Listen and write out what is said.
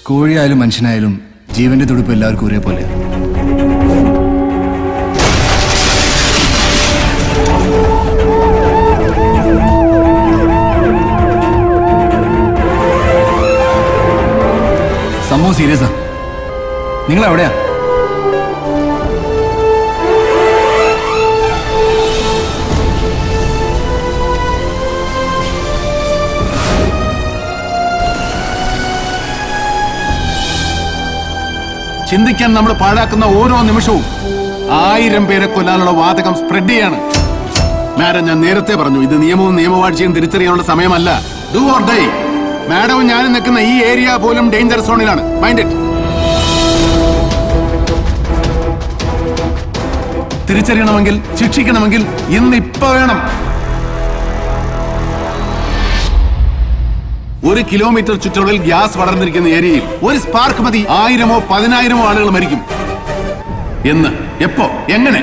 കോഴിയായാലും മനുഷ്യനായാലും ജീവന്റെ തുടിപ്പ് എല്ലാവർക്കും ഒരേപോലെ. സംഭവം സീരിയസാ. നിങ്ങൾ എവിടെയാ? ചിന്തിക്കാൻ നമ്മൾ പാഴാക്കുന്ന ഓരോ നിമിഷവും 1000 പേരെ കൊല്ലാനുള്ള വാതകം സ്പ്രെഡ് ചെയ്യാണ്. മാഡം, ഞാൻ നേരത്തെ പറഞ്ഞു, ഇത് നിയമവും നിയമവാഴ്ചയും തിരിച്ചറിയാനുള്ള സമയമല്ല. Do or die. മാഡവും ഞാനും നിൽക്കുന്ന ഈ ഏരിയ പോലും ഡേഞ്ചർ സോണിലാണ്. Mind it. തിരിച്ചറിയണമെങ്കിൽ, ശിക്ഷിക്കണമെങ്കിൽ ഇന്നിപ്പോ വേണം. 1 കിലോമീറ്റർ ചുറ്റളവിൽ ഗ്യാസ് വളർന്നിരിക്കുന്ന ഏരിയയിൽ ഒരു സ്പാർക്ക് മതി 1000-ഓ 10,000-ഓ ആളുകൾ മരിക്കും. എന്ന്? എപ്പോ? എങ്ങനെ?